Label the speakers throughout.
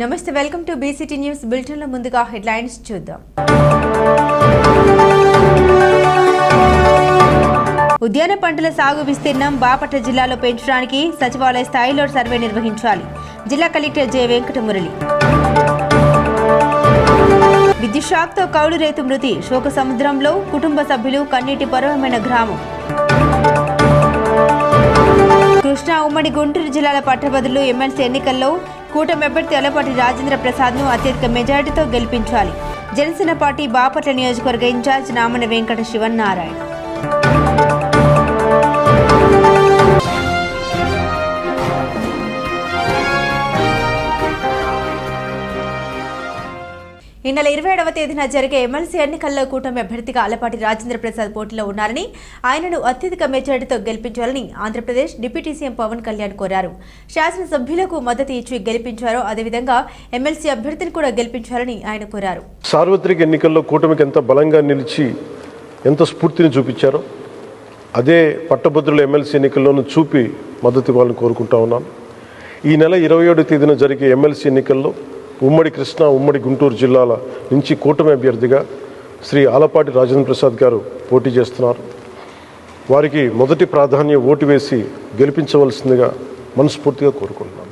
Speaker 1: నమస్తే, welcome to BCT news bulletin లో ముందుగా హెడ్లైన్స్ చూద్దాం. ఉద్యాన పంటల సాగు విస్తీర్ణం బాపట్ల జిల్లాలో పెంచడానికి సచివాలయ స్థాయిలో సర్వే నిర్వహించాలి. జిల్లా కలెక్టర్ జె వెంకటమురళి. విద్యుత్ షాక్తో కౌలు రైతు మృతి, శోక సముద్రంలో కుటుంబ సభ్యులు, కన్నీటి పర్వమైన గ్రామం. కృష్ణా ఉమ్మడి గుంటూరు జిల్లాల పట్టభద్రులు ఎమ్మెల్సీ ఎన్నికల్లో కూటమి అభ్యర్థి అలపాటి రాజేంద్ర ప్రసాద్ను అత్యధిక మెజారిటీతో గెలిపించాలి. జనసేన పార్టీ బాపట్ల నియోజకవర్గ ఇన్ఛార్జ్ నామన వెంకట శివన్నారాయణ. ఈ నెల 27వ తేదీన జరిగే ఎమ్మెల్సీ ఎన్నికల్లో కూటమి అభ్యర్థిగా అలపాటి రాజేంద్ర ప్రసాద్ పోటీలో ఉన్నారని, ఆయనను అత్యధిక మెజారిటీతో గెలిపించాలని ఆంధ్రప్రదేశ్ డిప్యూటీ సీఎం పవన్ కళ్యాణ్ కోరారు. శాసనసభ్యులకు మద్దతు ఇచ్చి గెలిపించారో అదేవిధంగా ఎమ్మెల్సీ అభ్యర్థిని కూడా గెలిపించాలని ఆయన కోరారు.
Speaker 2: సార్వత్రిక ఎన్నికల్లో కూటమికి ఎంత బలంగా నిలిచి ఎంత స్ఫూర్తిని చూపించారో అదే పట్టభద్రుల ఎమ్మెల్సీ ఎన్నికల్లోనూ చూపి మద్దతు ఇవ్వాలని కోరుకుంటా ఉన్నాను. ఈ నెల 27వ తేదీన జరిగే ఎమ్మెల్సీ ఎన్నికల్లో ఉమ్మడి కృష్ణా ఉమ్మడి గుంటూరు జిల్లాల నుంచి కూటమి అభ్యర్థిగా శ్రీ ఆలపాటి రాజేంద్ర ప్రసాద్ గారు పోటీ చేస్తున్నారు. వారికి మొదటి ప్రాధాన్యం ఓటు వేసి గెలిపించవలసిందిగా మనస్ఫూర్తిగా కోరుకుంటున్నాను.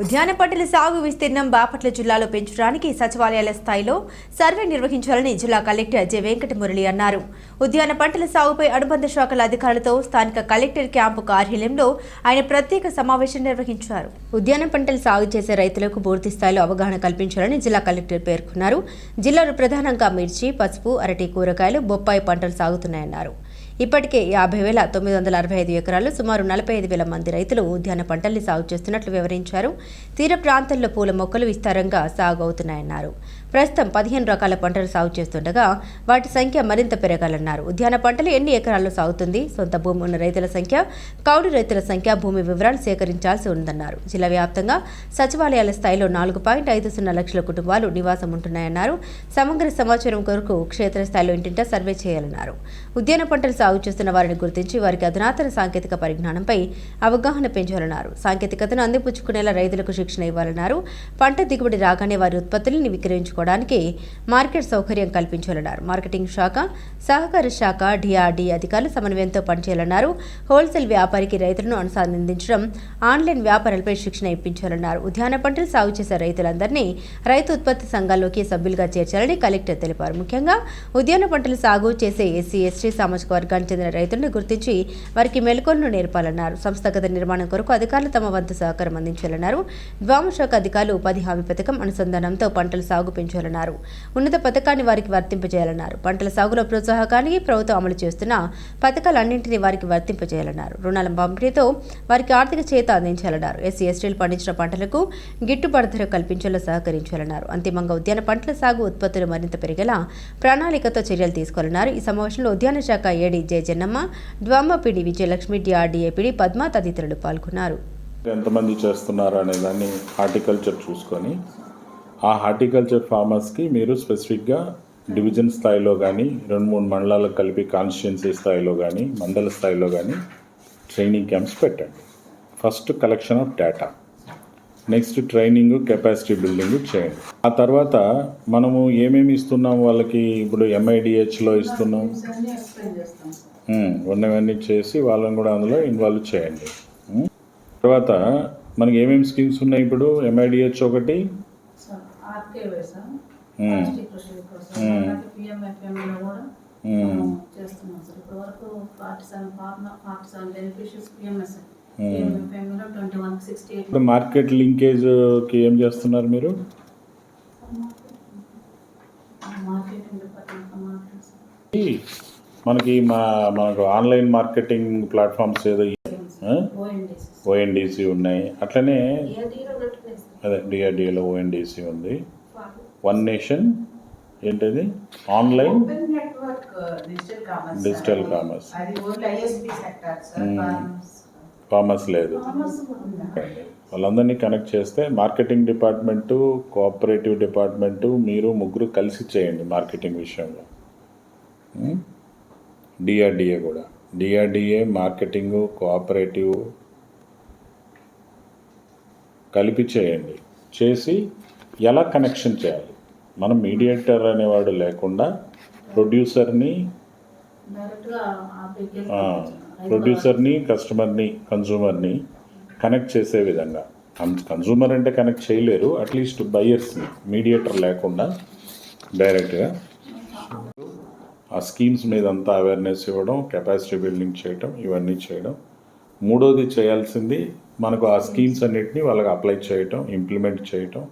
Speaker 1: ఉద్యాన పంటల సాగు విస్తీర్ణం బాపట్ల జిల్లాలో పెంచడానికి సచివాలయాల స్థాయిలో సర్వే నిర్వహించాలని జిల్లా కలెక్టర్ జె వెంకటమురళి అన్నారు. ఉద్యాన పంటల సాగుపై అనుబంధ శాఖల అధికారులతో స్థానిక కలెక్టర్ క్యాంపు కార్యాలయంలో ఆయన ప్రత్యేక సమావేశం నిర్వహించారు. ఉద్యాన పంటలు సాగు చేసే రైతులకు పూర్తి స్థాయిలో అవగాహన కల్పించాలని జిల్లా కలెక్టర్ పేర్కొన్నారు. జిల్లాలో ప్రధానంగా మిర్చి, పసుపు, అరటి, కూరగాయలు, బొప్పాయి పంటలు సాగుతున్నాయన్నారు. ఇప్పటికే 50,965 ఎకరాల్లో సుమారు 45,000 మంది రైతులు ఉద్యాన పంటల్ని సాగు చేస్తున్నట్లు వివరించారు. తీర ప్రాంతాల్లో పూల మొక్కలు విస్తారంగా సాగు అవుతున్నాయన్నారు. ప్రస్తుతం 15 రకాల పంటలు సాగు చేస్తుండగా వాటి సంఖ్య మరింత పెరగాలన్నారు. ఉద్యాన పంటలు ఎన్ని ఎకరాల్లో సాగుతుంది, సొంత భూమి ఉన్న రైతుల సంఖ్య, కౌలు రైతుల సంఖ్య, భూమి వివరాలు సేకరించాల్సి ఉందన్నారు. జిల్లా వ్యాప్తంగా సచివాలయాల స్థాయిలో 4.50 లక్షల కుటుంబాలు నివాసం ఉంటున్నాయన్నారు. సమగ్ర సమాచారం కొరకు క్షేత్రస్థాయిలో ఇంటింటా సర్వే చేయాలన్నారు. ఉద్యాన పంటలు సాగు చేస్తున్న వారిని గుర్తించి వారికి అధునాతన సాంకేతిక పరిజ్ఞానంపై అవగాహన పెంచాలన్నారు. సాంకేతికతను అందిపుచ్చుకునేలా రైతులకు శిక్షణ ఇవ్వాలన్నారు. పంట దిగుబడి రాగానే వారి ఉత్పత్తులను విక్రయించుకోవడానికి మార్కెట్ సౌకర్యం కల్పించాలన్నారు. మార్కెటింగ్ శాఖ, సహకార శాఖ, డిఆర్డీ అధికారులు సమన్వయంతో పనిచేయాలన్నారు. హోల్సేల్ వ్యాపారికి రైతులను అనుసంధానించడం, ఆన్లైన్ వ్యాపారాలపై శిక్షణ ఇప్పించాలన్నారు. ఉద్యాన పంటలు సాగు చేసే రైతులందరినీ రైతు ఉత్పత్తి సంఘాల్లోకి సభ్యులుగా చేర్చాలని కలెక్టర్ తెలిపారు. ముఖ్యంగా ఉద్యాన పంటలు సాగు చేసే ఎస్సీ, ఎస్టీ సామాజిక వర్గానికి చెందిన రైతులను గుర్తించి వారికి మెలకువలను నేర్పాలన్నారు. సంస్థాగత నిర్మాణం కొరకు అధికారులు తమ వంతు సహకారం అందించాలన్నారు. ద్వామశాఖ అధికారులు ఉపాధి హామీ పథకం అనుసంధానంతో పంటల సాగు పెంచాలన్నారు. ఉన్నత పథకాన్ని వారికి వర్తింపజేయాలన్నారు. పంటల సాగులో ప్రోత్సాహకానికి ప్రభుత్వం అమలు చేస్తున్న పథకాలన్నింటినీ వారికి వర్తింపజేయాలన్నారు. రుణాల పంపిణీతో వారికి ఆర్థిక చేత అందించాలన్నారు. ఎస్సీ, ఎస్టీలు పండించిన పంటలకు గిట్టుబాటు ధర కల్పించేలా సహకరించాలన్నారు. అంతిమంగా ఉద్యాన పంటల సాగు ఉత్పత్తులు మరింత పెరిగేలా ప్రణాళికతో చర్యలు తీసుకోవాలన్నారు. ఈ సమావేశంలో ఉద్యాన శాఖ ఏడీ జె జన్నమ్మ, ద్వామపిడి విజయలక్ష్మి, డిఆర్డీఏపీడీ పద్మ తదితరులు పాల్గొన్నారు.
Speaker 3: ఎంతమంది చేస్తున్నారు అనే దాన్ని హార్టికల్చర్ చూసుకొని ఆ హార్టికల్చర్ ఫార్మర్స్కి మీరు స్పెసిఫిక్గా డివిజన్ స్థాయిలో కానీ 2-3 మండలాలకు కలిపి కాన్స్టిట్యున్సీ స్థాయిలో కానీ మండల స్థాయిలో కానీ ట్రైనింగ్ క్యాంప్స్ పెట్టండి. First collection of data, next training, capacity building చేయండి. ఆ తర్వాత మనము ఏమేమి ఇస్తున్నాం వాళ్ళకి, ఇప్పుడు ఎంఐడిహెచ్లో ఇస్తున్నాం, ఉన్నవన్నీ చేసి వాళ్ళని కూడా అందులో ఇన్వాల్వ్ చేయండి. తర్వాత మనకి ఏమేమి స్కీమ్స్ ఉన్నాయి, ఇప్పుడు ఎంఐడిహెచ్ ఒకటి, ఇప్పుడు మార్కెట్ లింకేజ్కి ఏం చేస్తున్నారు మీరు? మనకు ఆన్లైన్ మార్కెటింగ్ ప్లాట్ఫామ్స్ ఏదో ఓఎన్డీసీ ఉన్నాయి, అట్లనే అదే డిఆర్డీఏలో ఓఎన్డీసీ ఉంది. వన్ నేషన్ ఏంటది, ఆన్లైన్ డిజిటల్ కామర్స్, కామర్స్ లేదు. వాళ్ళందరినీ కనెక్ట్ చేస్తే మార్కెటింగ్ డిపార్ట్మెంటు, కోఆపరేటివ్ డిపార్ట్మెంటు, మీరు ముగ్గురు కలిసి చేయండి మార్కెటింగ్ విషయంలో. డిఆర్డీఏ కూడా, డిఆర్డీఏ, మార్కెటింగు, కోఆపరేటివ్ కలిపి చేయండి. చేసి ఎలా కనెక్షన్ చేయాలి. మనం మీడియేటర్ అనేవాడు లేకుండా ప్రొడ్యూసర్ని కస్టమర్ని కన్జ్యూమర్ని కనెక్ట్ చేసే విధంగా. కన్జ్యూమర్ అంటే కనెక్ట్ చేయలేరు, అట్లీస్ట్ బయర్స్ని మీడియేటర్ లేకుండా డైరెక్ట్గా ఆ స్కీమ్స్ మీద అంతా అవేర్నెస్ ఇవ్వడం, కెపాసిటీ బిల్డింగ్ చేయటం, ఇవన్నీ చేయడం. మూడోది చేయాల్సింది మనకు ఆ స్కీమ్స్ అన్నిటిని వాళ్ళకి అప్లై చేయటం, ఇంప్లిమెంట్ చేయటం.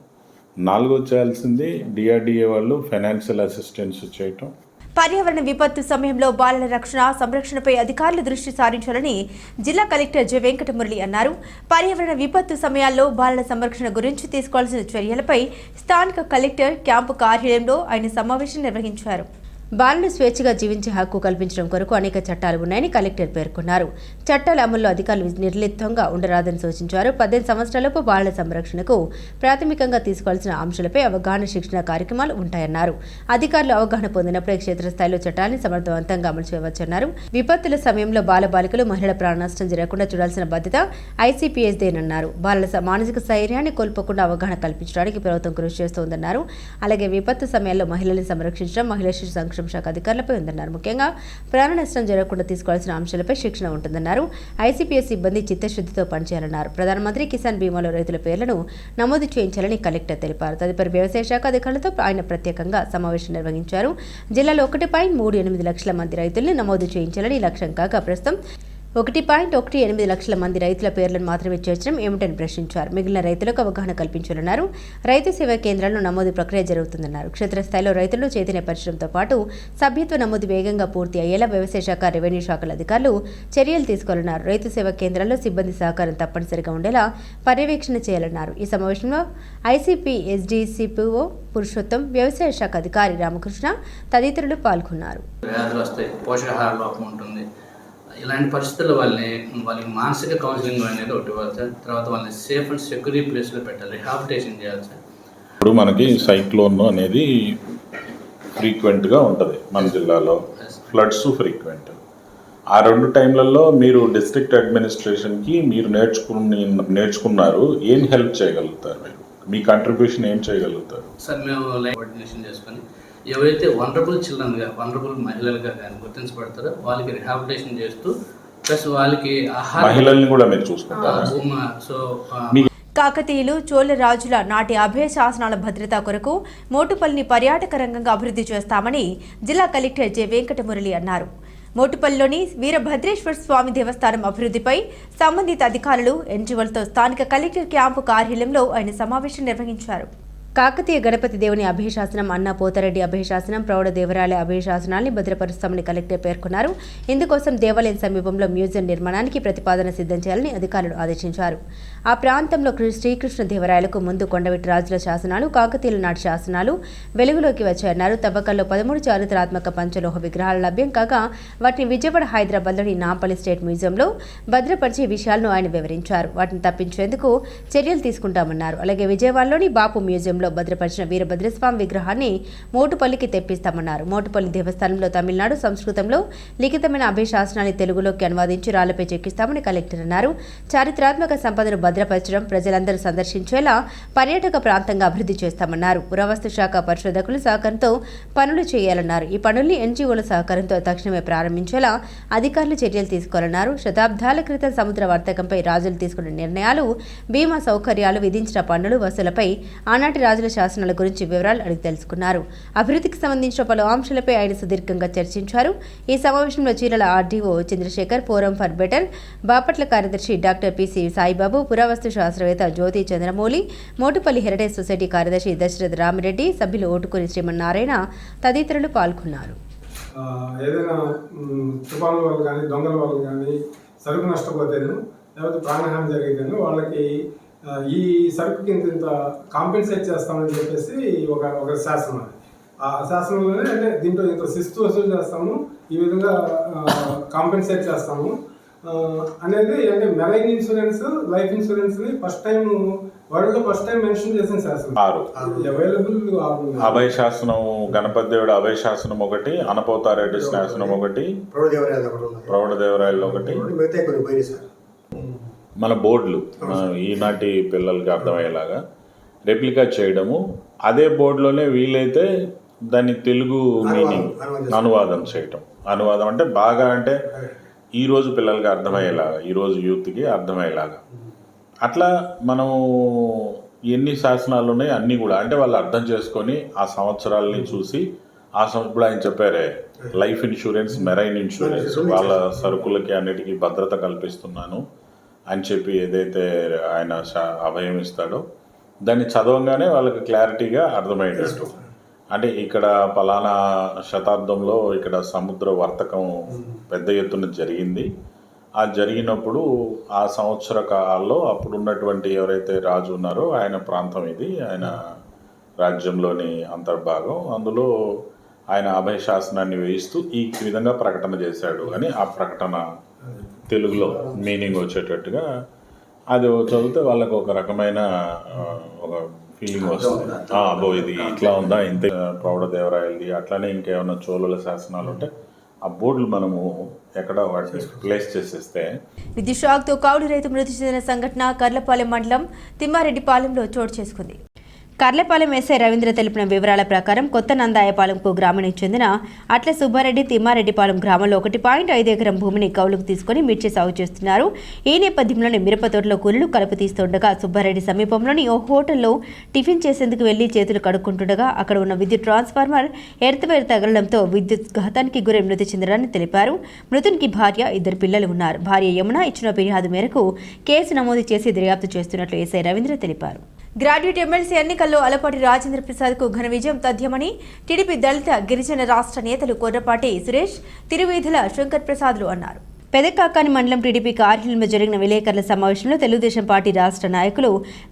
Speaker 3: నాలుగోది చేయాల్సింది డిఆర్డిఏ వాళ్ళు ఫైనాన్షియల్ అసిస్టెన్స్ చేయటం.
Speaker 1: పర్యావరణ విపత్తు సమయంలో బాలల రక్షణ సంరక్షణపై అధికారులు దృష్టి సారించాలని జిల్లా కలెక్టర్ జె వెంకటమురళి అన్నారు. పర్యావరణ విపత్తు సమయాల్లో బాలల సంరక్షణ గురించి తీసుకోవాల్సిన చర్యలపై స్థానిక కలెక్టర్ క్యాంపు కార్యాలయంలో ఆయన సమావేశం నిర్వహించారు. బాలలు స్వేచ్ఛగా జీవించే హక్కు కల్పించడం కొరకు అనేక చట్టాలు ఉన్నాయని కలెక్టర్ పేర్కొన్నారు. చట్టాల అమల్లో అధికారులు నిర్లిప్తంగా ఉండరాదని సూచించారు. 18 సంవత్సరాలలోపు బాలల సంరక్షణకు ప్రాథమికంగా తీసుకోవాల్సిన అంశాలపై అవగాహన శిక్షణ కార్యక్రమాలు ఉంటాయన్నారు. అధికారులు అవగాహన పొందినప్పుడే క్షేత్రస్థాయిలో చట్టాన్ని సమర్థవంతంగా అమలు చేయవచ్చన్నారు. విపత్తుల సమయంలో బాలబాలికలు, మహిళల ప్రాణ నష్టం జరగకుండా చూడాల్సిన బాధ్యత ఐసీపీఎస్దేనన్నారు. బాలల మానసిక స్థైర్యాన్ని కోల్పోకుండా అవగాహన కల్పించడానికి ప్రభుత్వం కృషి చేస్తోందన్నారు. అలాగే విపత్తు సమయాల్లో మహిళల్ని సంరక్షించడం మహిళా శిశు సంక్షేమ శాఖ అధికారులపై ఉందన్నారు. ముఖ్యంగా ప్రాణ నష్టం జరగకుండా తీసుకోవాల్సిన అంశాలపై శిక్షణ ఉంటుందన్నారు. ఐసీపీఎస్ సిబ్బంది చిత్తశుద్ధితో పనిచేయాలన్నారు. ప్రధానమంత్రి కిసాన్ బీమాలో రైతుల పేర్లను నమోదు చేయించాలని కలెక్టర్ తెలిపారు. తదుపరి వ్యవసాయ శాఖ అధికారులతో ఆయన ప్రత్యేకంగా సమావేశం నిర్వహించారు. జిల్లాలో 1.38 లక్షల మంది రైతుల్ని నమోదు చేయించాలని లక్ష్యం కాగా ప్రస్తుతం 1.18 లక్షల మంది రైతుల పేర్లను మాత్రమే చేర్చడం ఏమిటని ప్రశ్నించారు. మిగిలిన రైతులకు అవగాహన కల్పించాలన్నారు. రైతు సేవా కేంద్రాల్లో నమోదు ప్రక్రియ జరుగుతుందన్నారు. క్షేత్రస్థాయిలో రైతులను చైతన్యపరచడంతో పాటు సభ్యత్వ నమోదు వేగంగా పూర్తి అయ్యేలా వ్యవసాయ శాఖ, రెవెన్యూ శాఖల అధికారులు చర్యలు తీసుకోవాలన్నారు. రైతు సేవా కేంద్రాల్లో సిబ్బంది సహకారం తప్పనిసరిగా ఉండేలా పర్యవేక్షణ చేయాలన్నారు. ఈ సమావేశంలో ఐసీపీఎస్డీ సిపిఓ పురుషోత్తం, వ్యవసాయ శాఖ అధికారి రామకృష్ణ తదితరులు పాల్గొన్నారు.
Speaker 4: ఇలాంటి పరిస్థితుల్లో వాళ్ళకి మానసిక కౌన్సిలింగ్ అనేది ఒకటి ఇవ్వాలి సార్. తర్వాత వాళ్ళని సేఫ్ అండ్ సెక్యూర్ ప్లేస్లో పెట్టాలి, రిహాబిలిటేషన్ చేయాలి సార్.
Speaker 3: ఇప్పుడు మనకి సైక్లోన్ అనేది ఫ్రీక్వెంట్గా ఉంటుంది మన జిల్లాలో, ఫ్లడ్స్ ఫ్రీక్వెంట్. ఆ 2 టైంలలో మీరు డిస్ట్రిక్ట్ అడ్మినిస్ట్రేషన్కి మీరు నేర్చుకున్నారు, ఏం హెల్ప్ చేయగలుగుతారు? మీరు మీ కంట్రిబ్యూషన్ ఏం చేయగలుగుతారు
Speaker 4: సార్? మేము లైఫ్ కోఆర్డినేషన్ చేసుకొని ఎవరైతే వనరబుల్ చిల్డ్రన్గా, వనరబుల్ మహిళలుగా కానీ గుర్తించబడతారో వాళ్ళకి రిహాబిలిటేషన్ చేస్తూ ప్లస్ వాళ్ళకి
Speaker 3: మహిళల్ని కూడా మీరు చూసుకుంటారు.
Speaker 1: కాకతీయులు, చోళ రాజుల నాటి అభయ శాసనాల భద్రత కొరకు మోటుపల్లిని పర్యాటక రంగంగా అభివృద్ధి చేస్తామని జిల్లా కలెక్టర్ జె వెంకటమురళి అన్నారు. మోటుపల్లిలోని వీరభద్రేశ్వర స్వామి దేవస్థానం అభివృద్ధిపై సంబంధిత అధికారులు, ఎన్జీఓలతో స్థానిక కలెక్టర్ క్యాంపు కార్యాలయంలో ఆయన సమావేశం నిర్వహించారు. కాకతీయ గణపతి దేవుని అభయశాసనం, అన్న పోతారెడ్డి అభయశాసనం, ప్రౌఢ దేవరాయల అభయశాసనాల్ని భద్రపరుస్తామని కలెక్టర్ పేర్కొన్నారు. ఇందుకోసం దేవాలయం సమీపంలో మ్యూజియం నిర్మాణానికి ప్రతిపాదన సిద్ధం చేయాలని అధికారులు ఆదేశించారు. ఆ ప్రాంతంలో శ్రీకృష్ణ దేవరాయలకు ముందు కొండవీటి రాజుల శాసనాలు, కాకతీయుల నాటి శాసనాలు వెలుగులోకి వచ్చాయన్నారు. తవ్వకాల్లో 13 చారిత్రాత్మక పంచలోహ విగ్రహాలు లభ్యం కాగా వాటిని విజయవాడ, హైదరాబాద్లోని నాంపల్లి స్టేట్ మ్యూజియంలో భద్రపరిచే విషయాలను ఆయన వివరించారు. వాటిని తప్పించేందుకు చర్యలు తీసుకుంటామన్నారు. అలాగే విజయవాడలోని బాపు మ్యూజియంలో భద్రపరిచిన వీరభద్రస్వామి విగ్రహాన్ని మోటుపల్లికి తెప్పిస్తామన్నారు. మోటుపల్లి దేవస్థానంలో తమిళనాడు సంస్కృతంలో లిఖితమైన అభయ శాసనాన్ని తెలుగులోకి అనువాదించి రాళ్లపై చెక్కిస్తామని కలెక్టర్ అన్నారు. చారిత్రాత్మక సంపదను భద్రపరచడం, ప్రజలందరూ సందర్శించేలా పర్యాటక ప్రాంతంగా అభివృద్ధి చేస్తామన్నారు. పురావస్తు శాఖ పరిశోధకుల సహకారంతో పనులు చేయాలన్నారు. ఈ పనుల్ని ఎన్జీఓల సహకారంతో తక్షణమే ప్రారంభించేలా అధికారులు చర్యలు తీసుకోవాలన్నారు. శతాబ్దాల క్రితం సముద్ర వర్తకంపై రాజులు తీసుకున్న నిర్ణయాలు, బీమా సౌకర్యాలు, విధించిన పన్నులు వసూలపై ఆనాటి రాజుల శాసనాల గురించి వివరాలు అడిగి తెలుసుకున్నారు. అభివృద్ధికి సంబంధించిన పలు అంశాలపై ఆయన సుదీర్ఘంగా చర్చించారు. ఈ సమావేశంలో Chirala RDO Chandrasekhar, forum for better Bapatla కార్యదర్శి డాక్టర్ పిసి సాయిబాబు, పురావస్తు శాస్త్రవేత్త జ్యోతి చంద్రమౌళి, మోటుపల్లి హెరిటేజ్ సొసైటీ కార్యదర్శి దశరథ రామిరెడ్డి, సభ్యులు ఓటుకూరి శ్రీమన్నారాయణ తదితరులు పాల్గొన్నారు.
Speaker 5: ఏదైనా తుఫాన్ల వల్ల కానీ, దొంగల వల్ల కానీ సరుకు నష్టపోతేను, లేకపోతే ప్రాణహాని జరిగితేను వాళ్ళకి ఈ సరుకుకి ఇంత కాంపెన్సేట్ చేస్తామని చెప్పేసి ఒక శాసనం. అది ఆ శాసనంలోనే అంటే దీంట్లో ఇంత శిస్తు వసూలు చేస్తాము, ఈ విధంగా కాంపెన్సేట్ చేస్తాము అనేది అంటే మెరైన్ ఇన్సూరెన్స్, లైఫ్ ఇన్సూరెన్స్ని వరల్డ్లో ఫస్ట్ టైం మెన్షన్ చేసిన శాసనం. అవైలబుల్
Speaker 3: అభయ శాసనం, గణపతి దేవుడు అభయ శాసనం ఒకటి, అనపోతారెడ్డి శాసనం ఒకటి, ప్రౌఢ దేవరాయలు ఒకటి, మన బోర్డులు ఈనాటి పిల్లలకి అర్థమయ్యేలాగా రెప్లికా చేయడము, అదే బోర్డులోనే వీలైతే దాన్ని తెలుగు మీనింగ్ అనువాదం చేయటం. అనువాదం అంటే బాగా అంటే ఈరోజు పిల్లలకి అర్థమయ్యేలాగా, ఈరోజు యూత్కి అర్థమయ్యేలాగా అట్లా మనము ఎన్ని శాసనాలు ఉన్నాయి అన్నీ కూడా అంటే వాళ్ళు అర్థం చేసుకొని ఆ సంవత్సరాలని చూసి ఇప్పుడు ఆయన చెప్పారే లైఫ్ ఇన్సూరెన్స్, మెరైన్ ఇన్సూరెన్స్, వాళ్ళ సరుకులకి అన్నిటికీ భద్రత కల్పిస్తున్నాను అని చెప్పి ఏదైతే ఆయన అభయం ఇస్తాడో దాన్ని చదవగానే వాళ్ళకి క్లారిటీగా అర్థమయ్యేటట్టు. అంటే ఇక్కడ పలానా శతాబ్దంలో ఇక్కడ సముద్ర వర్తకం పెద్ద ఎత్తున జరిగింది. ఆ జరిగినప్పుడు ఆ సంవత్సర కాలంలో అప్పుడున్నటువంటి ఎవరైతే రాజు ఉన్నారో ఆయన ప్రాంతం ఇది, ఆయన రాజ్యంలోని అంతర్భాగం, అందులో ఆయన అభయ శాసనాన్ని వేయిస్తూ ఈ విధంగా ప్రకటన చేశాడు అని ఆ ప్రకటన తెలుగులో మీనింగ్ వచ్చేటట్టుగా అది చదివితే వాళ్ళకు ఒక రకమైన ఒక ఫీలింగ్ వస్తుంది. అబ్బో ఇది ఇట్లా ఉందా, ఇంత ప్రౌఢదేవరాయలది, అట్లానే ఇంకేమైనా చోళుల శాసనాలు ఉంటే ఆ బోర్డులు మనము ఎక్కడ వాటిని ప్లేస్ చేసేస్తే.
Speaker 1: విద్యుత్ షాక్తో కౌలు రైతు మృతి చెందిన సంఘటన కర్లపాలెం మండలం తిమ్మారెడ్డిపాలెంలో చోటు చేసుకుంది. కర్లపాలెం ఎస్ఐ రవీంద్ర తెలిపిన వివరాల ప్రకారం కొత్త నందాయపాలెంకు గ్రామానికి చెందిన అట్ల సుబ్బారెడ్డి తిమ్మారెడ్డిపాలెం గ్రామంలో 1.5 ఎకరం భూమిని కౌలుకు తీసుకుని మిర్చి సాగు చేస్తున్నారు. ఈ నేపథ్యంలోని మిరప తోటలో కూలీలు కలుపు తీస్తుండగా సుబ్బారెడ్డి సమీపంలోని ఓ హోటల్లో టిఫిన్ చేసేందుకు వెళ్లి చేతులు కడుక్కుంటుండగా అక్కడ ఉన్న విద్యుత్ ట్రాన్స్ఫార్మర్ ఎర్త్వేర్ తగలడంతో విద్యుత్ ఘాతానికి గురై మృతి చెందడాన్ని తెలిపారు. మృతునికి భార్య, 2 పిల్లలు ఉన్నారు. భార్య యమున ఇచ్చిన ఫిర్యాదు మేరకు కేసు నమోదు చేసి దర్యాప్తు చేస్తున్నట్లు ఎస్ఐ రవీంద్ర తెలిపారు. గ్రాడ్యుయేట్ ఎమ్మెల్సీ ఎన్నికల్లో అలపాటి రాజేంద్ర ప్రసాద్కు ఘన విజయం తథ్యమని టీడీపీ దళిత గిరిజన రాష్ట్ర నేతలు కొర్రపాటి సురేష్, తిరువీధుల శంకర్ ప్రసాద్లు అన్నారు. పెదకాకాని మండలం టీడీపీ కార్యాలయంలో జరిగిన విలేకరుల సమావేశంలో తెలుగుదేశం పార్టీ రాష్ట్ర నాయకులు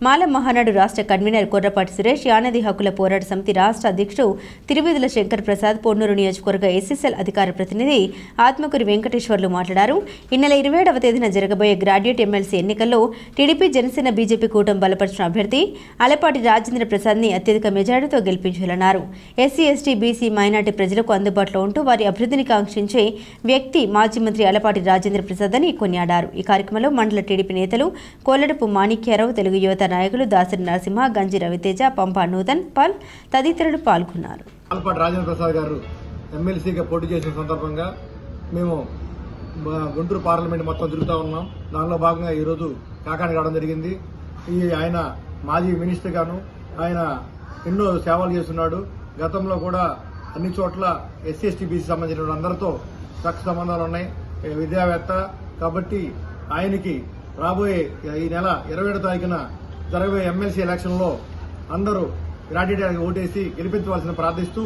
Speaker 1: మాల మహానాడు రాష్ట్ర కన్వీనర్ కొర్రపాటి సురేష్, యానది హక్కుల పోరాట సమితి రాష్ట్ర అధ్యక్షుడు తిరువీధుల శంకర్ ప్రసాద్, పొన్నూరు నియోజకవర్గ ఎస్ఎస్ఎల్ అధికార ప్రతినిధి ఆత్మకూరి వెంకటేశ్వర్లు మాట్లాడారు. ఈ నెల 27వ తేదీన జరగబోయే గ్రాడ్యుయేట్ ఎమ్మెల్సీ ఎన్నికల్లో టీడీపీ, జనసేన, బీజేపీ కూటమి బలపరిచిన అభ్యర్థి అలపాటి రాజేంద్ర ప్రసాద్ని అత్యధిక మెజారిటీతో గెలిపించాలన్నారు. ఎస్సీ, ఎస్టీ, బీసీ, మైనార్టీ ప్రజలకు అందుబాటులో ఉంటూ వారి అభివృద్ధిని కాంక్షించే వ్యక్తి మాజీ మంత్రి అలపాటి రాజేంద్ర ప్రసాద్ అని కొనియాడారు. ఈ కార్యక్రమంలో మండల టీడీపీ నేతలు కోలడపు మాణిక్యారావు, తెలుగు యువత నాయకులు దాసరి నరసింహ, గంజి రవితేజ, పంపా నూతన్ పాల్ తదితరులు పాల్గొన్నారు.
Speaker 6: అలపాటి రాజేంద్ర ప్రసాద్ గారు ఎమ్మెల్సీగా పోటీ చేసిన సందర్భంగా మేము గుంటూరు పార్లమెంట్ మొత్తం తిరుగుతూ ఉన్నాం. దానిలో భాగంగా ఈరోజు కాకాని రావడం జరిగింది. ఆయన మాజీ మినిస్టర్ గాను ఆయన ఎన్నో సేవలు చేస్తున్నాడు. గతంలో కూడా అన్ని చోట్ల ఎస్సీ, ఎస్టీ, బీసీ సంబంధించిన అందరితో చక్క సంబంధాలు ఉన్నాయి. విద్యావేత్త కాబట్టి ఆయనకి రాబోయే ఈ నెల 27వ తారీఖున జరగబోయే ఎమ్మెల్సీ ఎలక్షన్లో అందరూ గ్రాడ్యుయేట్ ఓటేసి గెలిపించవలసిన ప్రార్థిస్తూ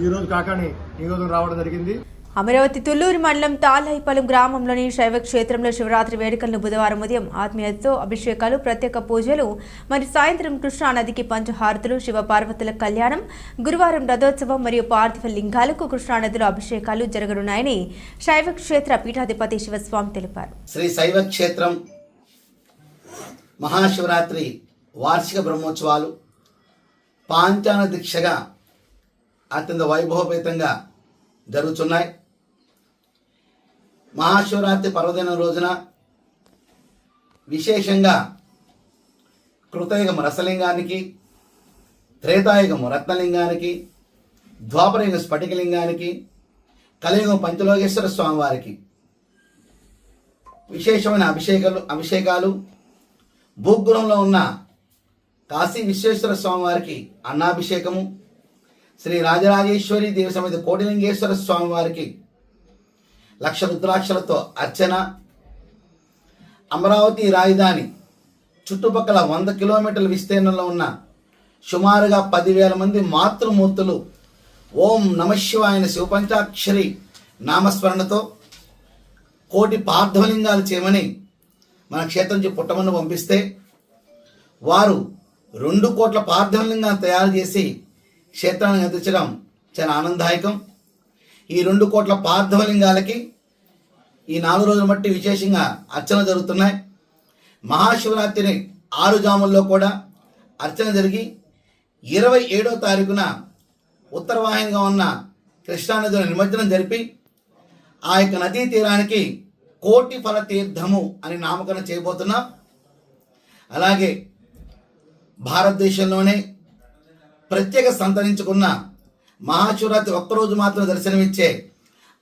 Speaker 6: ఈరోజు కాకాని నియోజకవర్గం రావడం జరిగింది.
Speaker 1: అమరావతి తుళ్లూరు మండలం తాళ్ళైపాలెం గ్రామంలోని శైవ క్షేత్రంలో శివరాత్రి వేడుకలను బుధవారం ఉదయం ఆత్మీయతతో అభిషేకాలు, ప్రత్యేక పూజలు మరియు సాయంత్రం కృష్ణానదికి పంచహారతులు, శివ పార్వతుల కళ్యాణం, గురువారం రథోత్సవం మరియు పార్థివ లింగాలకు కృష్ణానదిలో అభిషేకాలు జరగనున్నాయని శైవ క్షేత్ర పీఠాధిపతి శివస్వామి తెలిపారు.
Speaker 7: శ్రీ శైవ క్షేత్రం మహాశివరాత్రి వార్షిక బ్రహ్మోత్సవాలు పాంచాన దీక్షగా అత్యంత వైభవపేతంగా జరుగుతున్నాయి. మహాశివరాత్రి పర్వదినం రోజున విశేషంగా కృతయుగం రసలింగానికి, త్రేతాయుగం రత్నలింగానికి, ద్వాపరయుగం స్ఫటికలింగానికి, కలియుగం పంచలోకేశ్వర స్వామి వారికి విశేషమైన అభిషేకాలు, భూగృహంలో ఉన్న కాశీ విశ్వేశ్వర స్వామి వారికి అన్నాభిషేకము, శ్రీ రాజరాజేశ్వరి దేవి సమేత కోటిలింగేశ్వర స్వామి వారికి 1,00,000 రుద్రాక్షలతో అర్చన, అమరావతి రాజధాని చుట్టుపక్కల 100 కిలోమీటర్ల విస్తీర్ణంలో ఉన్న సుమారుగా 10,000 మంది మాతృమూర్తులు ఓం నమశివాయ శివపంచాక్షరి నామస్మరణతో కోటి పార్థవలింగాలు చేయమని మన క్షేత్రం నుంచి పుట్టమని పంపిస్తే వారు 2 కోట్ల పార్థవలింగాలు తయారు చేసి క్షేత్రాన్ని అందించడం చాలా ఆనందదాయకం. ఈ 2 కోట్ల పార్థవలింగాలకి ఈ 4 రోజుల బట్టి విశేషంగా అర్చన జరుగుతున్నాయి. మహాశివరాత్రిని 6 జాముల్లో కూడా అర్చన జరిగి 27వ తారీఖున ఉత్తరవాహినిగా ఉన్న కృష్ణానదిలో నిమజ్జనం జరిపి ఆ యొక్క నదీ తీరానికి కోటి ఫల తీర్థము అని నామకరణం చేయబోతున్నాం. అలాగే భారతదేశంలోనే ప్రత్యేక సంతరించుకున్న మహాశివరాత్రి ఒక్కరోజు మాత్రం దర్శనమిచ్చే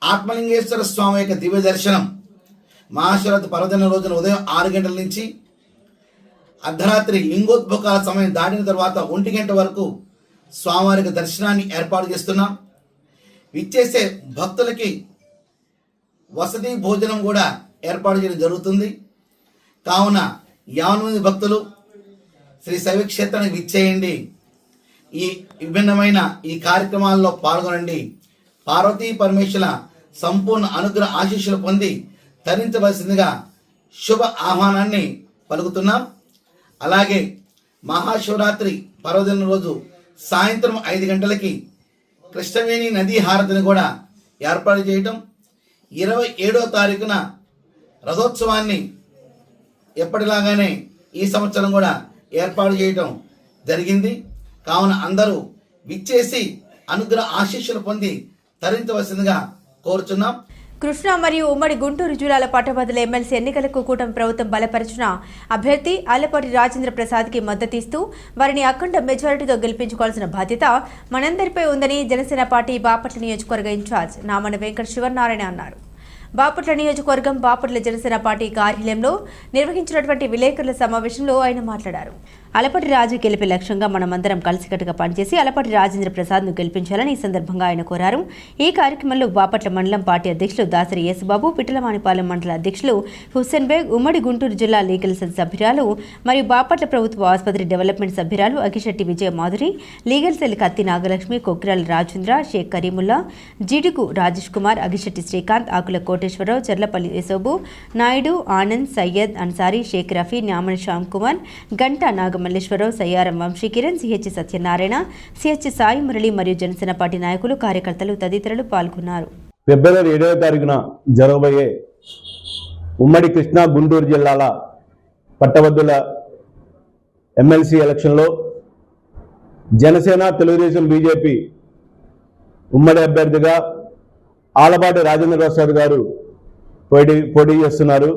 Speaker 7: ఆత్మలింగేశ్వర స్వామి యొక్క దివ్య దర్శనం మహాశివరాత్రి పర్వదిన రోజున ఉదయం 6 గంటల నుంచి అర్ధరాత్రి లింగోద్భోగాల సమయం దాటిన తర్వాత 1 గంట వరకు స్వామివారికి దర్శనాన్ని ఏర్పాటు చేస్తున్నాం. విచ్చేసే భక్తులకి వసతి భోజనం కూడా ఏర్పాటు చేయడం జరుగుతుంది. కావున 50 మంది భక్తులు శ్రీ శైవ క్షేత్రానికి విచ్చేయండి. ఈ విభిన్నమైన ఈ కార్యక్రమాల్లో పాల్గొనండి. పార్వతీ పరమేశ్వర సంపూర్ణ అనుగ్రహ ఆశీస్సులు పొంది తరించవలసిందిగా శుభ ఆహ్వానాన్ని పలుకుతున్నాం. అలాగే మహాశివరాత్రి పర్వదిన రోజు సాయంత్రం 5 గంటలకి కృష్ణవేణి నదీ హారతిని కూడా ఏర్పాటు చేయటం, 27వ తారీఖున రథోత్సవాన్ని ఎప్పటిలాగానే ఈ సంవత్సరం కూడా ఏర్పాటు చేయటం జరిగింది. కావున అందరూ విచ్చేసి అనుగ్రహ ఆశీస్సులు పొంది తరించవలసిందిగా కోరుచున్నాం.
Speaker 1: కృష్ణా మరియు ఉమ్మడి గుంటూరు జిల్లాల పట్టభద్రుల ఎమ్మెల్సీ ఎన్నికలకు కూటమి ప్రభుత్వం బలపరిచిన అభ్యర్థి ఆలపాటి రాజేంద్ర ప్రసాద్కి మద్దతిస్తూ వారిని అఖండ మెజారిటీతో గెలిపించుకోవాల్సిన బాధ్యత మనందరిపై ఉందని జనసేన పార్టీ బాపట్ల నియోజకవర్గ ఇన్ఛార్జ్ నామన వెంకట శివనారాయణ అన్నారు. బాపట్ల నియోజకవర్గం బాపట్ల జనసేన పార్టీ కార్యాలయంలో నిర్వహించినటువంటి విలేకరుల సమావేశంలో ఆయన మాట్లాడారు. అలపాటి రాజు గెలిపే లక్ష్యంగా మనమందరం కలిసికట్టుగా పనిచేసి అలపాటి రాజేంద్ర ప్రసాద్ను గెలిపించాలని ఈ సందర్భంగా ఆయన కోరారు. ఈ కార్యక్రమంలో బాపట్ల మండలం పార్టీ అధ్యక్షులు దాసరి యేసుబాబు, పిట్టలమానిపాలెం మండల అధ్యక్షులు హుస్సేన్ బేగ్, ఉమ్మడి గుంటూరు జిల్లా లీగల్ సెల్ సభ్యురాలు మరియు బాపట్ల ప్రభుత్వ ఆసుపత్రి డెవలప్మెంట్ సభ్యురాలు అగిశెట్టి విజయ మాధురి, లీగల్ సెల్ కత్తి నాగలక్ష్మి, కొక్కిరాల రాజేంద్ర, షేక్ కరీముల్లా, జిడుగు రాజేష్ కుమార్, అగిశెట్టి శ్రీకాంత్, ఆకుల కోటేశ్వరరావు, చెర్లపల్లి యశోబు నాయుడు, ఆనంద్, సయ్యద్ అన్సారీ, షేక్ రఫీ, న్యామన శ్యామ్ కుమార్, గంటా నాగమల్లేశ్వరరావు, సయ్యారం వంశీకిరణ్, సిహెచ్ సత్యనారాయణ, సిహెచ్ సాయి మురళి మరియు జనసేన పార్టీ నాయకులు, కార్యకర్తలు తదితరులు పాల్గొన్నారు.
Speaker 8: ఫిబ్రవరి 7వ తారీఖున జరగబోయే ఉమ్మడి కృష్ణా గుంటూరు జిల్లాల పట్టభద్రుల ఎమ్మెల్సీ ఎలక్షన్లో జనసేన, తెలుగుదేశం, బీజేపీ ఉమ్మడి అభ్యర్థిగా ఆలపాటి రాజేంద్ర ప్రసాద్ గారు పోటీ చేస్తున్నారు.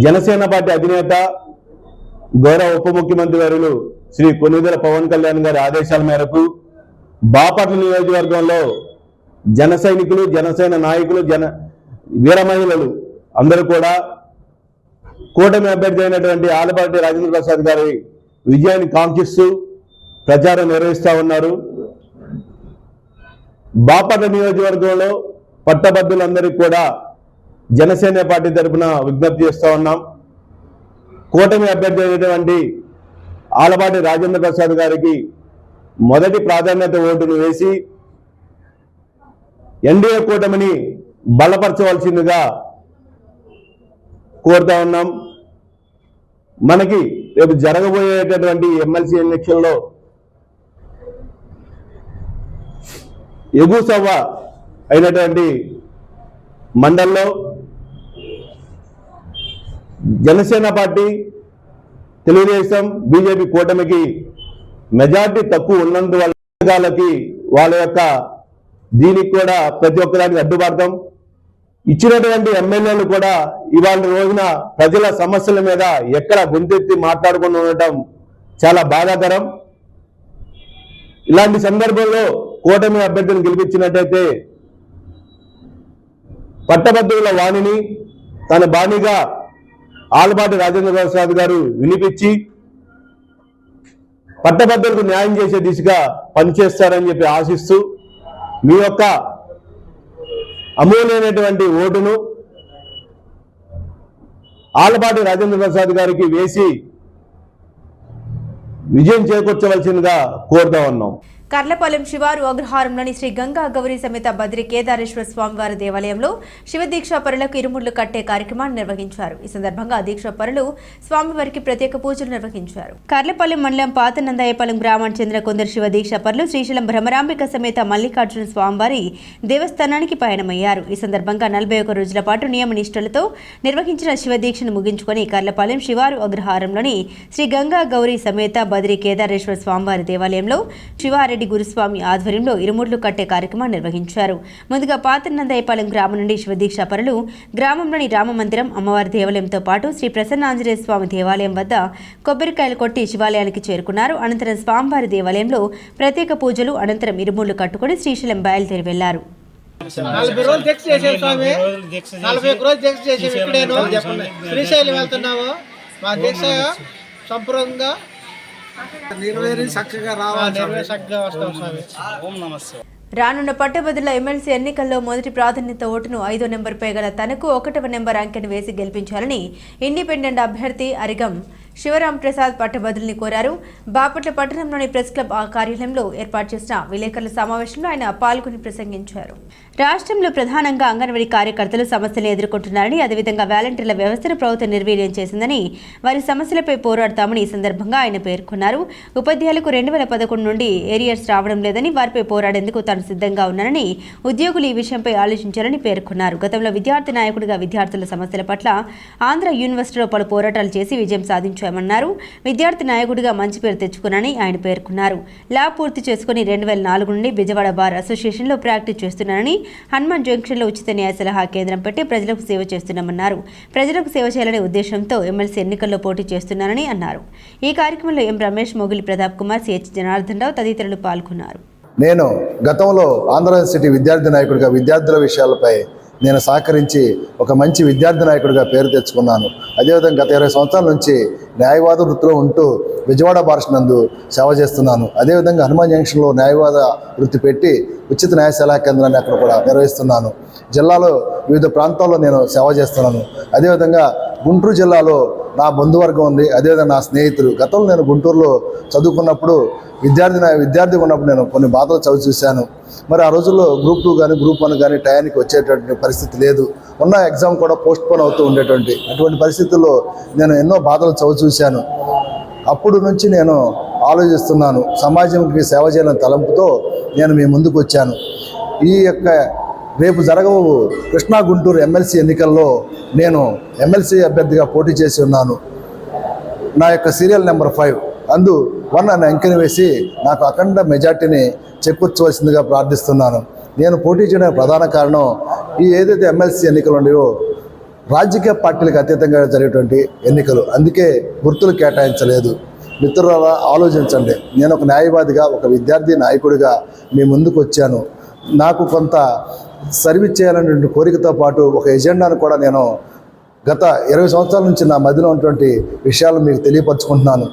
Speaker 8: జనసేన పార్టీ అధినేత గౌరవ ఉప ముఖ్యమంత్రి వర్యులు శ్రీ కొనిదెల పవన్ కళ్యాణ్ గారి ఆదేశాల మేరకు బాపట్ల నియోజకవర్గంలో జన సైనికులు, జనసేన నాయకులు, వీర మహిళలు అందరూ కూడా కూటమి అభ్యర్థి అయినటువంటి ఆలపాటి రాజేంద్ర ప్రసాద్ గారి విజయాన్ని కాంక్షిస్తూ ప్రచారం నిర్వహిస్తూ ఉన్నారు. బాపట్ల నియోజకవర్గంలో పట్టభద్రులందరికీ కూడా జనసేన పార్టీ తరఫున విజ్ఞప్తి చేస్తూ ఉన్నాం. కూటమి అభ్యర్థి అయినటువంటి ఆలపాటి రాజేంద్ర ప్రసాద్ గారికి మొదటి ప్రాధాన్యత ఓటును వేసి ఎన్డీఏ కూటమిని బలపరచవలసిందిగా కోరుతా ఉన్నాం. మనకి రేపు జరగబోయేటటువంటి ఎమ్మెల్సీ ఎన్నికల్లో ఎగుసవ్వ అయినటువంటి మండల్లో జనసేన పార్టీ, తెలుగుదేశం, బీజేపీ కూటమికి మెజార్టీ తక్కువ ఉన్నందువల్ల వాళ్ళ యొక్క దీనికి కూడా ప్రతి ఒక్కదానికి అడ్డుపడతాం. ఇచ్చినటువంటి ఎమ్మెల్యేలు కూడా ఇవాళ రోజున ప్రజల సమస్యల మీద ఎక్కడ గొంతెత్తి మాట్లాడుకుని ఉండటం చాలా బాధాకరం. ఇలాంటి సందర్భంలో కూటమి అభ్యర్థిని గెలిపించినట్టయితే పట్టభద్రుల వాణిని తన బాణిగా ఆలపాటి రాజేంద్ర ప్రసాద్ గారు వినిపించి పట్టభద్రులకు న్యాయం చేసే దిశగా పనిచేస్తారని చెప్పి ఆశిస్తూ మీ యొక్క అమూల్యమైనటువంటి ఓటును ఆలపాటి రాజేంద్ర ప్రసాద్ గారికి వేసి విజయం చేకూర్చవలసిందిగా కోరుతా ఉన్నాం.
Speaker 1: కర్లపాలెం శివారు అగ్రహారంలోని శ్రీ గంగా గౌరీ సమేత బద్రి కేదారేశ్వర స్వామివారి దేవాలయంలో శివ దీక్షా పరులకు ఇరుముళ్లు కట్టే కార్యక్రమాన్ని నిర్వహించారు. ఈ సందర్భంగా దీక్షా పరులు స్వామివారికి ప్రత్యేక పూజలు నిర్వహించారు. కర్లపాలెం మండలం పాత నందాయపాలెం గ్రామానికి చెందిన కొందరు శివ దీక్షా పరులు శ్రీశైలం భ్రమరాంబిక సమేత మల్లికార్జున స్వామివారి దేవస్థానానికి పయనమయ్యారు. ఈ సందర్భంగా 41 రోజుల పాటు నియమ నిష్ఠలతో నిర్వహించిన శివ దీక్షను ముగించుకొని కర్లపాలెం శివారు అగ్రహారంలోని శ్రీ గంగా గౌరీ సమేత బద్రి కేదారేశ్వర స్వామివారి దేవాలయంలో శివారెడ్డి బాలరెడ్డి గురుస్వామి ఆధ్వర్యంలో ఇరుముడ్లు కట్టే కార్యక్రమాన్ని నిర్వహించారు. ముందుగా పాతనందయ్యపాలెం గ్రామం నుండి శివదీక్ష పరులు గ్రామంలోని రామమందిరం, అమ్మవారి దేవాలయంతో పాటు శ్రీ ప్రసన్నాంజనేయ స్వామి దేవాలయం వద్ద కొబ్బరికాయలు కొట్టి శివాలయానికి చేరుకున్నారు. అనంతరం స్వామివారి దేవాలయంలో ప్రత్యేక పూజలు అనంతరం ఇరుముడ్లు కట్టుకుని శ్రీశైలం బయలుదేరి వెళ్లారు.
Speaker 9: 40 రోజులు దీక్ష చేసాం స్వామి, 40 రోజులు దీక్ష చేసాం. ఇక్కడేను శ్రీశైలం వెళ్తున్నాము. మా దీక్ష సంపూర్ణంగా నెరవేరి చక్కగా వస్తాం స్వామి. ఓం నమస్తే.
Speaker 1: రానున్న పట్టభద్రుల ఎమ్మెల్సీ ఎన్నికల్లో మొదటి ప్రాధాన్యత ఓటును 5వ నెంబర్పై గల తనకు 1వ నెంబర్ అంకెను వేసి గెలిపించాలని ఇండిపెండెంట్ అభ్యర్థి అరిగం శివరాం ప్రసాద్ పట్టభద్రుల్ని కోరారు. బాపట్ల పట్టణంలోని ప్రెస్ క్లబ్ కార్యాలయంలో ఏర్పాటు చేసిన విలేకరుల సమావేశంలో ఆయన పాల్గొని ప్రసంగించారు. రాష్ట్రంలో ప్రధానంగా అంగన్వాడీ కార్యకర్తలు సమస్యలు ఎదుర్కొంటున్నారని, అదేవిధంగా వాలంటీర్ల వ్యవస్థను ప్రభుత్వం నిర్వీర్యం చేసిందని, వారి సమస్యలపై పోరాడతామని ఈ సందర్భంగా ఆయన పేర్కొన్నారు. ఉపాధ్యాయులకు 2011 నుండి ఏరియర్స్ రావడం లేదని, వారిపై పోరాడేందుకు తాను సిద్ధంగా ఉన్నానని, ఉద్యోగులు ఈ విషయంపై ఆలోచించాలని పేర్కొన్నారు. గతంలో విద్యార్థి నాయకుడిగా విద్యార్థుల సమస్యల పట్ల ఆంధ్ర యూనివర్సిటీలో పలు పోరాటాలు చేసి విజయం సాధించామన్నారు. విద్యార్థి నాయకుడిగా మంచి పేరు తెచ్చుకున్నానని ఆయన పేర్కొన్నారు. లా పూర్తి చేసుకుని 2004 నుండి బిజవాడ బార్ అసోసియేషన్లో ప్రాక్టీస్ చేస్తున్నానని, హనుమాన్ జంక్షన్లో ఉచిత న్యాయ సలహా కేంద్రం పెట్టి ప్రజలకు సేవ చేస్తున్నామన్నారు. ప్రజలకు సేవ చేయాలనే ఉద్దేశంతో ఎమ్మెల్సీ ఎన్నికల్లో పోటీ చేస్తున్నానని అన్నారు. ఈ కార్యక్రమంలో ఎం రమేష్, మొగిలి ప్రతాప్ కుమార్, సిహెచ్ జనార్దన్ రావు తదితరులు పాల్గొన్నారు.
Speaker 6: నేను గతంలో ఆంధ్ర యూనివర్సిటీ విద్యార్థి నాయకుడిగా విద్యార్థుల విషయాలపై నేను సహకరించి ఒక మంచి విద్యార్థి నాయకుడిగా పేరు తెచ్చుకున్నాను. అదేవిధంగా గత 20 సంవత్సరాల నుంచి న్యాయవాద వృత్తిలో ఉంటూ విజయవాడ బార్స్ నందు సేవ చేస్తున్నాను. అదేవిధంగా హనుమాన్ జంక్షన్లో న్యాయవాద వృత్తి పెట్టి ఉచిత న్యాయ సలహా కేంద్రాన్ని అక్కడ కూడా నిర్వహిస్తున్నాను. జిల్లాలో వివిధ ప్రాంతాల్లో నేను సేవ చేస్తున్నాను. అదేవిధంగా గుంటూరు జిల్లాలో నా బంధువర్గం ఉంది. అదేవిధంగా నా స్నేహితులు, గతంలో నేను గుంటూరులో చదువుకున్నప్పుడు విద్యార్థిగా ఉన్నప్పుడు నేను కొన్ని బాధలు చదివి చూశాను. మరి ఆ రోజుల్లో గ్రూప్ 2 కానీ గ్రూప్ 1 కానీ టయానికి వచ్చేటువంటి పరిస్థితి లేదు. ఉన్న ఎగ్జామ్ కూడా పోస్ట్ పోన్ అవుతూ ఉండేటువంటి అటువంటి పరిస్థితుల్లో నేను ఎన్నో బాధలు చదివి చూశాను. అప్పుడు నుంచి నేను ఆలోచిస్తున్నాను, సమాజంకి సేవ చేయాలని తలంపుతో నేను మీ ముందుకు వచ్చాను. ఈ యొక్క రేపు జరగబో కృష్ణా గుంటూరు ఎమ్మెల్సీ ఎన్నికల్లో నేను ఎమ్మెల్సీ అభ్యర్థిగా పోటీ చేసి ఉన్నాను. నా యొక్క సీరియల్ నెంబర్ 5 అందు 1 అనే అంకెను వేసి నాకు అఖండ మెజార్టీని చేకూర్చవలసిందిగా ప్రార్థిస్తున్నాను. నేను పోటీ చేయడానికి ప్రధాన కారణం ఈ ఏదైతే ఎమ్మెల్సీ ఎన్నికలు ఉన్నాయో రాజకీయ పార్టీలకు అతీతంగా జరిగేటువంటి ఎన్నికలు, అందుకే గుర్తులు కేటాయించలేదు. మిత్రులారా ఆలోచించండి. నేను ఒక న్యాయవాదిగా, ఒక విద్యార్థి నాయకుడిగా మీ ముందుకు వచ్చాను. నాకు కొంత సర్వీస్ చేయాలనే కోరికతో పాటు ఒక ఎజెండాను కూడా నేను గత 20 సంవత్సరాల నుంచి నా మధ్యలో ఉన్నటువంటి విషయాలు మీకు తెలియపరచుకుంటున్నాను.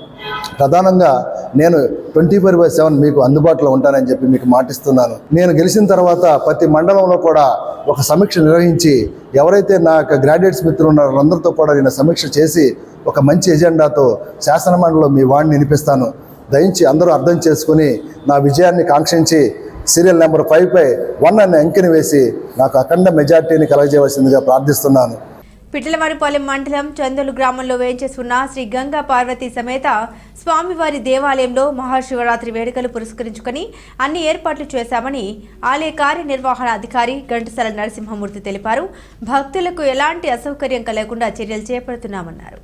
Speaker 6: ప్రధానంగా నేను 24/7 మీకు అందుబాటులో ఉంటానని చెప్పి మీకు మాటిస్తున్నాను. నేను గెలిచిన తర్వాత ప్రతి మండలంలో కూడా ఒక సమీక్ష నిర్వహించి ఎవరైతే నా యొక్క గ్రాడ్యుయేట్స్ మిత్రులు ఉన్నారో వాళ్ళందరితో కూడా నేను సమీక్ష చేసి ఒక మంచి ఎజెండాతో శాసనమండలిలో మీ వాడిని వినిపిస్తాను. దయించి అందరూ అర్థం చేసుకుని నా విజయాన్ని కాంక్షించి సీరియల్ నెంబర్ 5పై 1 అనే అంకెని వేసి నాకు అఖండ మెజార్టీని కలగజేయవలసిందిగా ప్రార్థిస్తున్నాను.
Speaker 1: పిట్టలవారిపాలెం మండలం చందోలు గ్రామంలో వేంచేసి ఉన్న శ్రీ గంగా పార్వతీ సమేత స్వామివారి దేవాలయంలో మహాశివరాత్రి వేడుకలు పురస్కరించుకొని అన్ని ఏర్పాట్లు చేశామని ఆలయ కార్యనిర్వహణ అధికారి ఘంటసాల నరసింహమూర్తి తెలిపారు. భక్తులకు ఎలాంటి అసౌకర్యం కలగకుండా చర్యలు చేపడుతున్నామన్నారు.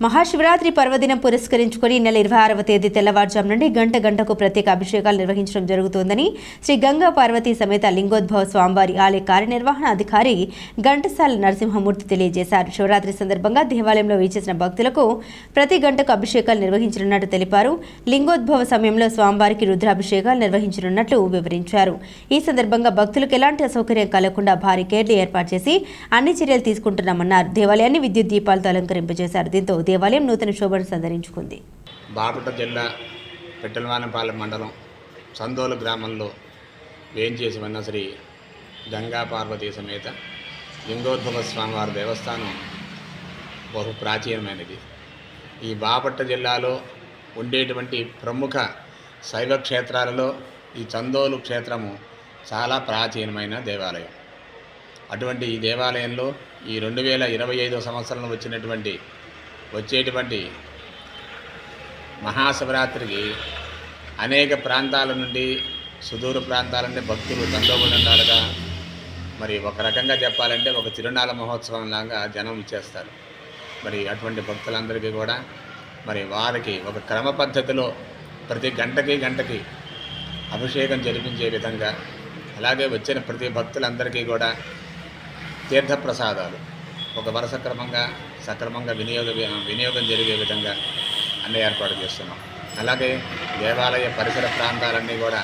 Speaker 1: మహాశివరాత్రి పర్వదినం పురస్కరించుకొని నెల 26వ తేదీ తెల్లవారుజాము నుండి గంటకు ప్రత్యేక అభిషేకాలు నిర్వహించడం జరుగుతోందని శ్రీ గంగా పార్వతీ సమేత లింగోద్భవ స్వామివారి ఆలయ కార్యనిర్వహణ అధికారి ఘంటసాల నరసింహమూర్తి తెలియజేశారు. శివరాత్రి సందర్భంగా దేవాలయంలో వీచేసిన భక్తులకు ప్రతి గంటకు అభిషేకాలు నిర్వహించనున్నట్టు తెలిపారు. లింగోద్భవ సమయంలో స్వామివారికి రుద్రాభిషేకాలు నిర్వహించనున్నట్లు వివరించారు. ఈ సందర్భంగా భక్తులకు ఎలాంటి అసౌకర్యం కలగకుండా భారీ కేర్లు ఏర్పాటు చేసి అన్ని చర్యలు తీసుకుంటున్నామన్నారు. దేవాలయాన్ని విద్యుత్ దీపాలతో అలంకరింపజేశారు. దీంతో దేవాలయం నూతన శోభను సంతరించుకుంది.
Speaker 10: బాపట్ల జిల్లా పిట్టలవానిపాలెం మండలం చందోలు గ్రామంలో వేంచేసి ఉన్న శ్రీ గంగా పార్వతీ సమేత లింగోద్భవ స్వామివారి దేవస్థానం బహు ప్రాచీనమైనది. ఈ బాపట్ల జిల్లాలో ఉండేటువంటి ప్రముఖ శైవ క్షేత్రాలలో ఈ చందోలు క్షేత్రము చాలా ప్రాచీనమైన దేవాలయం. అటువంటి ఈ దేవాలయంలో ఈ 2025 సంవత్సరంలో వచ్చేటువంటి మహాశివరాత్రికి అనేక ప్రాంతాల నుండి, సుదూర ప్రాంతాల నుండి భక్తులు తండోబడుండాలుగా, మరి ఒక రకంగా చెప్పాలంటే ఒక తిరునాళ్ళ మహోత్సవం లాగా జనం ఇచ్చేస్తారు. మరి అటువంటి భక్తులందరికీ కూడా మరి వారికి ఒక క్రమ పద్ధతిలో ప్రతి గంటకి అభిషేకం జరిపించే విధంగా, అలాగే వచ్చిన ప్రతి భక్తులందరికీ కూడా తీర్థప్రసాదాలు ఒక వరుస క్రమంగా సక్రమంగా వినియోగం జరిగే విధంగా అన్ని ఏర్పాటు చేస్తున్నాం. అలాగే దేవాలయ పరిసర ప్రాంతాలన్నీ కూడా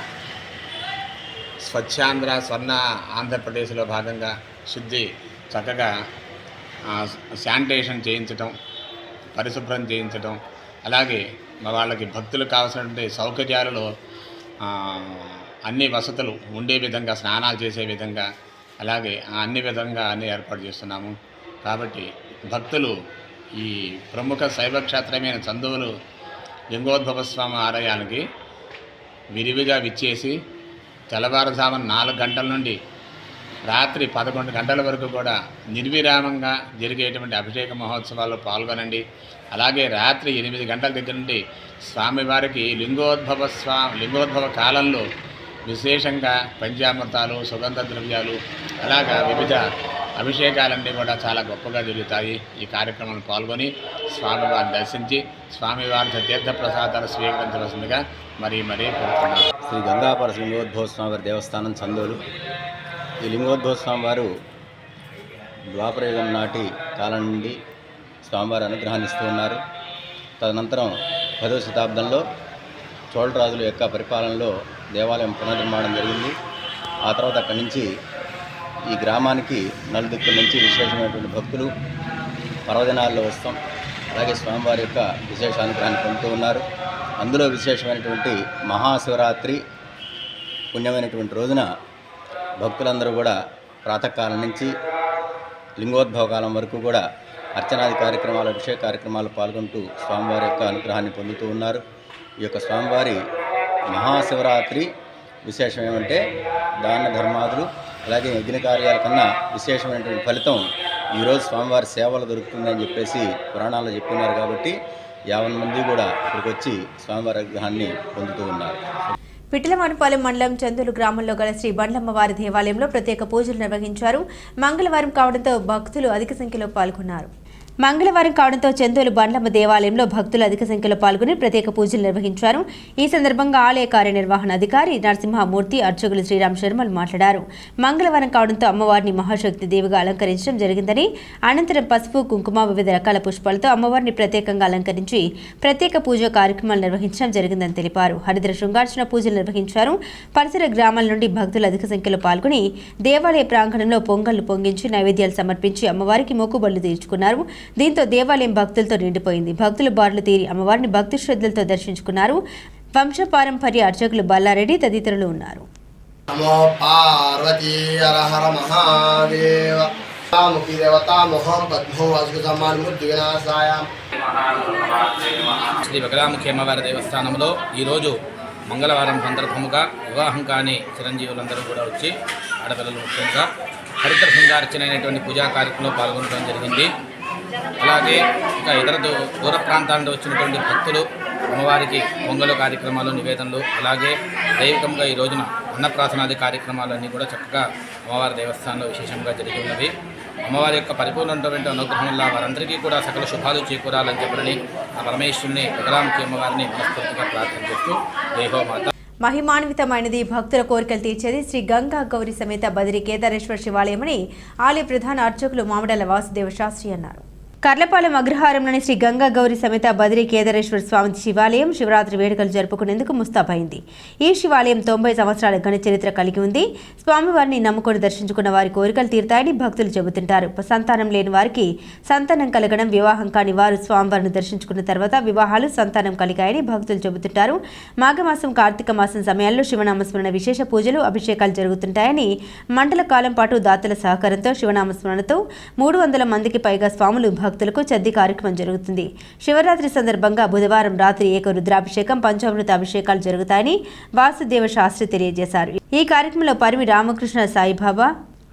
Speaker 10: స్వచ్ఛాంధ్ర స్వర్ణ ఆంధ్రప్రదేశ్లో భాగంగా శుద్ధి చక్కగా శానిటేషన్ చేయించటం, పరిశుభ్రం చేయించటం, అలాగే వాళ్ళకి భక్తులకు కావాల్సినటువంటి సౌకర్యాలలో అన్ని వసతులు ఉండే విధంగా, స్నానాలు చేసే విధంగా, అలాగే అన్ని విధంగా అన్ని ఏర్పాటు చేస్తున్నాము. కాబట్టి భక్తులు ఈ ప్రముఖ శైవక్షేత్రమైన చందోలు లింగోద్భవ స్వామి ఆలయానికి విరివిగా విచ్చేసి తెల్లవారుజామున 4 గంటల నుండి రాత్రి 11 గంటల వరకు కూడా నిర్విరామంగా జరిగేటువంటి అభిషేక మహోత్సవాల్లో పాల్గొనండి. అలాగే రాత్రి 8 గంటల దగ్గర నుండి స్వామివారికి లింగోద్భవ కాలంలో విశేషంగా పంచామృతాలు, సుగంధ ద్రవ్యాలు, అలాగా వివిధ అభిషేకాలన్నీ కూడా చాలా గొప్పగా జరుగుతాయి. ఈ కార్యక్రమంలో పాల్గొని స్వామివారిని దర్శించి స్వామివారి తీర్థప్రసాదాలు స్వీకరించవలసిందిగా మరీ కోరుతున్నాను.
Speaker 11: శ్రీ గంగాపరశ లింగోద్భవ స్వామి వారి దేవస్థానం చందోలు. ఈ లింగోద్భవ స్వామి వారు ద్వాపరయుగం నాటి కాలం నుండి స్వామివారి అనుగ్రహాన్ని ఇస్తూ ఉన్నారు. తదనంతరం 10వ శతాబ్దంలో చోళరాజుల యొక్క పరిపాలనలో దేవాలయం పునర్నిర్మాణం జరిగింది. ఆ తర్వాత అక్కడి నుంచి ఈ గ్రామానికి నలుదిక్కుల నుంచి విశేషమైనటువంటి భక్తులు పర్వదినాల్లో వస్తాం. అలాగే స్వామివారి యొక్క విశేష అనుగ్రహాన్ని పొందుతూ ఉన్నారు. అందులో విశేషమైనటువంటి మహాశివరాత్రి పుణ్యమైనటువంటి రోజున భక్తులందరూ కూడా ప్రాతకాలం నుంచి లింగోద్భవ కాలం వరకు కూడా అర్చనాది కార్యక్రమాలు, అభిషేక కార్యక్రమాలు పాల్గొంటూ స్వామివారి యొక్క అనుగ్రహాన్ని పొందుతూ ఉన్నారు. ఈ యొక్క స్వామివారి మహాశివరాత్రి విశేషం ఏమంటే దాన ధర్మాదులు, అలాగే యజ్ఞ కార్యాల కన్నా విశేషమైనటువంటి ఫలితం ఈరోజు స్వామివారి సేవలు దొరుకుతుందని చెప్పేసి పురాణాల్లో చెప్తున్నారు. కాబట్టి 50 మంది కూడా ఇక్కడికి వచ్చి స్వామివారి అనుగ్రహాన్ని పొందుతూ ఉన్నారు.
Speaker 1: పిఠలమానుపాలెం మండలం చందూరు గ్రామంలో గల శ్రీ బండ్లమ్మవారి దేవాలయంలో ప్రత్యేక పూజలు నిర్వహించారు. మంగళవారం కావడంతో భక్తులు అధిక సంఖ్యలో పాల్గొన్నారు. మంగళవారం కావడంతో చందోలు బండ్లమ్మ దేవాలయంలో భక్తులు అధిక సంఖ్యలో పాల్గొని ప్రత్యేక పూజలు నిర్వహించారు. ఈ సందర్భంగా ఆలయ కార్యనిర్వహణ అధికారి నరసింహమూర్తి, అర్చకులు శ్రీరామ్ శర్మలు మాట్లాడారు. మంగళవారం కావడంతో అమ్మవారిని మహాశక్తి దేవిగా అలంకరించడం జరిగిందని, అనంతరం పసుపు, కుంకుమ, వివిధ రకాల పుష్పాలతో అమ్మవారిని ప్రత్యేకంగా అలంకరించి ప్రత్యేక పూజా కార్యక్రమాలు నిర్వహించడం జరిగిందని తెలిపారు. హరిద్ర శృంగార్చన పూజలు నిర్వహించారు. పరిసర గ్రామాల నుండి భక్తులు అధిక సంఖ్యలో పాల్గొని దేవాలయ ప్రాంగణంలో పొంగళ్లు పొంగించి నైవేద్యాలు సమర్పించి అమ్మవారికి మొక్కుబడులు తీర్చుకున్నారు. దీంతో దేవాలయం భక్తులతో నిండిపోయింది. భక్తులు బారులు తీరి అమ్మవారిని భక్తి శ్రద్ధలతో దర్శించుకున్నారు. వంశపారంపర్య అర్చకులు బల్లారెడ్డి తదితరులు ఉన్నారు.
Speaker 4: శ్రీ బగలాముఖి అమ్మవారి దేవస్థానంలో ఈరోజు మంగళవారం సందర్భముగా వివాహం కాని చిరంజీవులందరూ కూడా వచ్చి ఆడపిల్లలు ముఖ్యంగా హరిద్ర శృంగార్చన అనేటువంటి పూజా కార్యక్రమంలో పాల్గొనడం జరిగింది. అలాగే ఇంకా ఇతర దూర ప్రాంతాల నుండి వచ్చినటువంటి భక్తులు అమ్మవారికి పొంగలు కార్యక్రమాలు, నివేదనలు, అలాగే దైవికంగా ఈ రోజున అన్నప్రాసనాది కార్యక్రమాలన్నీ కూడా చక్కగా అమ్మవారి దేవస్థానంలో విశేషంగా జరిగి ఉన్నవి. అమ్మవారి యొక్క పరిపూర్ణమైనటువంటి అనుగ్రహం వల్ల వారందరికీ కూడా సకల శుభాలు చేకూరాలని చెప్పని ఆ పరమేశ్వరుని బగలాముఖి అమ్మవారిని మనస్ఫూర్తిగా ప్రార్థన చేస్తూ దేహోమాత.
Speaker 1: మహిమాన్వితమైనది, భక్తుల కోరికలు తీర్చేది శ్రీ గంగా గౌరి సమేత బదిరి కేదారేశ్వర శివాలయమని ఆలయ ప్రధాన అర్చకులు మామిడాల వాసుదేవ శాస్త్రి అన్నారు. కర్లపాలెం అగ్రహారంలోని శ్రీ గంగా గౌరి సమేత బదిరి కేదారేశ్వర స్వామి శివాలయం శివరాత్రి వేడుకలు జరుపుకునేందుకు ముస్తాబైంది. ఈ శివాలయం 90 సంవత్సరాల ఘన చరిత్ర కలిగి ఉంది. స్వామివారిని నమ్ముకొని దర్శించుకున్న వారి కోరికలు తీరుతాయని భక్తులు చెబుతుంటారు. సంతానం లేని వారికి సంతానం కలగడం, వివాహం కాని వారు స్వామివారిని దర్శించుకున్న తర్వాత వివాహాలు, సంతానం కలిగాయని భక్తులు చెబుతుంటారు. మాఘమాసం, కార్తీక మాసం సమయాల్లో శివనామస్మరణ విశేష పూజలు, అభిషేకాలు జరుగుతుంటాయని మండల కాలం పాటు దాతల సహకారంతో శివనామస్మరణతో 300 మందికి పైగా స్వాములు భక్తులకు చద్ది కార్యక్రమం జరుగుతుంది. శివరాత్రి సందర్భంగా బుధవారం రాత్రి ఏక రుద్రాభిషేకం, పంచామృత అభిషేకాలు జరుగుతాయని వాసుదేవ శాస్త్రి తెలియజేశారు. ఈ కార్యక్రమంలో పరిమి రామకృష్ణ సాయిబాబా,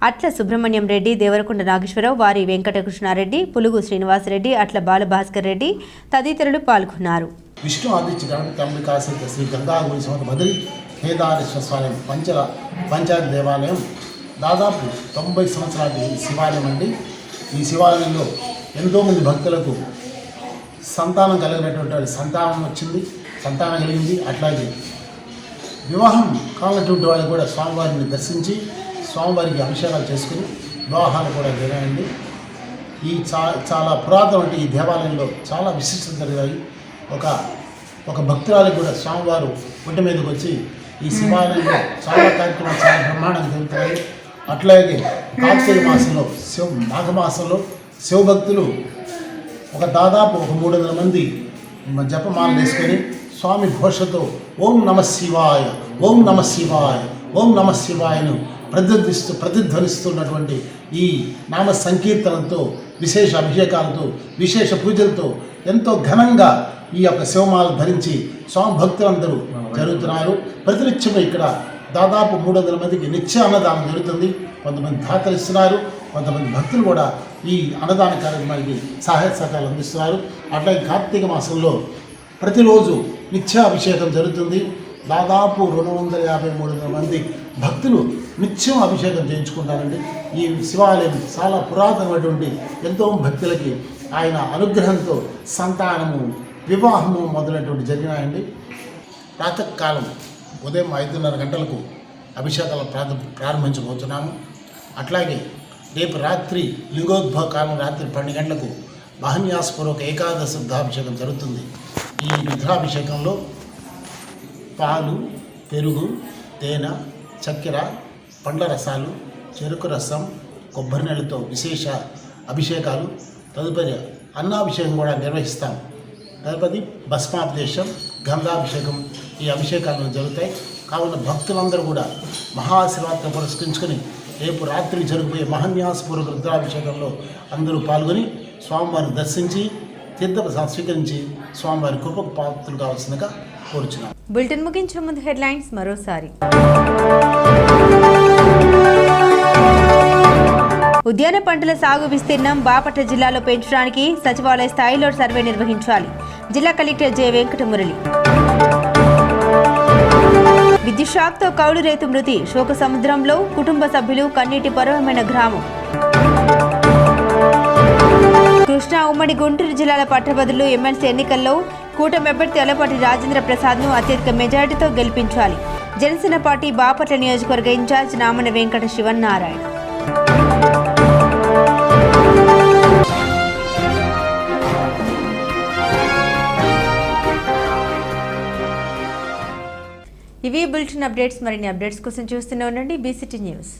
Speaker 1: అట్ల సుబ్రహ్మణ్యం రెడ్డి, దేవరకొండ నాగేశ్వరరావు, వారి వెంకటకృష్ణారెడ్డి, పులుగు శ్రీనివాసరెడ్డి, అట్ల బాలభాస్కర్ రెడ్డి తదితరులు పాల్గొన్నారు.
Speaker 12: విష్ణు ఆదిత్య గణపతి అంబికాసహిత శ్రీ గంగా గౌరి సమేత బదిరి కేదారేశ్వర స్వామి పంచాయత్ దేవాలయం దాదాపు 90 సంవత్సరాల శివాలయం అండి. ఈ శివాలయంలో ఎంతోమంది భక్తులకు సంతానం కలిగినటువంటి సంతానం వచ్చింది, సంతానం కలిగింది. అట్లాగే వివాహం కానటువంటి వాళ్ళు కూడా స్వామివారిని దర్శించి స్వామివారికి అభిషేకాలు చేసుకుని వివాహాలు కూడా జరిగాయండి. ఈ చాలా పురాతన ఈ దేవాలయంలో చాలా విశిష్టత జరిగాయి. ఒక భక్తురాలికి కూడా స్వామివారు ఒంటి మీదకి వచ్చి ఈ శివాలయంలో చాలా కార్యక్రమాలు చాలా బ్రహ్మాండంగా జరుగుతాయి. అట్లాగే కార్తీక మాసంలో మాఘమాసంలో శివభక్తులు దాదాపు 300 మంది జపమాలు వేసుకొని స్వామి ఘోషతో ఓం నమ శివాయ, ఓం నమ శివాయ, ఓం నమ శివాయను ప్రతిధ్వనిస్తున్నటువంటి ఈ నామ సంకీర్తనతో, విశేష అభిషేకాలతో, విశేష పూజలతో ఎంతో ఘనంగా ఈ యొక్క శివమాల ధరించి స్వామి భక్తులందరూ జరుగుతున్నారు. ప్రతినిత్యం ఇక్కడ దాదాపు 300 మందికి నిత్య అన్నదానం జరుగుతుంది. కొంతమంది దాతలు ఇస్తున్నారు, కొంతమంది భక్తులు కూడా ఈ అన్నదాన కార్యక్రమానికి సహాయ సహకారాలు అందిస్తున్నారు. అట్లాగే కార్తీక మాసంలో ప్రతిరోజు నిత్యాభిషేకం జరుగుతుంది. దాదాపు 250-300 మంది భక్తులు నిత్యం అభిషేకం చేయించుకుంటారండి. ఈ శివాలయం చాలా పురాతనమైనటువంటి ఎంతో భక్తులకి ఆయన అనుగ్రహంతో సంతానము, వివాహము మొదలైనటువంటి జరిగినాయండి. ప్రాతకాలం ఉదయం 5:30 గంటలకు అభిషేకాలు ప్రారంభించబోతున్నాము. అట్లాగే రేపు రాత్రి లింగోద్భవ కాలం రాత్రి 12 గంటలకు మహన్యాసపూర్వక ఏకాదశి రుద్రాభిషేకం జరుగుతుంది. ఈ రుద్రాభిషేకంలో పాలు, పెరుగు, తేనె, చక్కెర, పండ్ల రసాలు, చెరుకు రసం, కొబ్బరి నీళ్ళతో విశేష అభిషేకాలు, తదుపరి అన్నాభిషేకం కూడా నిర్వహిస్తాం. తదుపరి భస్మాభిషేకం, గంధాభిషేకం, ఈ అభిషేకాలు జరుగుతాయి. కావున భక్తులందరూ కూడా మహాశివరాత్రి పురస్కరించుకొని రేపు రాత్రి జరిగిపోయే మహన్యాసపూర్వక రుద్రాభిషేకంలో అందరూ పాల్గొని స్వామివారిని దర్శించి తీర్థప్రసాదం స్వీకరించి స్వామివారి కృపకు పాత్రలు కావాల్సిందిగా కోరుచున్నాం.
Speaker 1: బులెటిన్ ముగించే ముందు హెడ్లైన్స్ మరోసారి. ఉద్యాన పంటల సాగు విస్తీర్ణం బాపట్ల జిల్లాలో పెంచడానికి సచివాలయ స్థాయిలో సర్వే నిర్వహించాలి. జిల్లా కలెక్టర్ జె వెంకటమురళి. విద్యుత్ షాక్తో కౌలు రైతు మృతి, శోక సముద్రంలో కుటుంబ సభ్యులు, కన్నీటి పర్వమైన గ్రామం. కృష్ణా ఉమ్మడి గుంటూరు జిల్లాల పట్టభద్రులు ఎమ్మెల్సీ ఎన్నికల్లో కూటమి అభ్యర్థి అలపాటి రాజేంద్ర ప్రసాద్ను అత్యధిక మెజారిటీతో గెలిపించాలి. జనసేన పార్టీ బాపట్ల నియోజకవర్గ ఇన్ఛార్జ్ నామన వెంకట శివన్నారాయణ. ఇవి బులెటిన్ అప్డేట్స్. మరిన్ని అప్డేట్స్ కోసం చూస్తూనే ఉండండి BCT న్యూస్.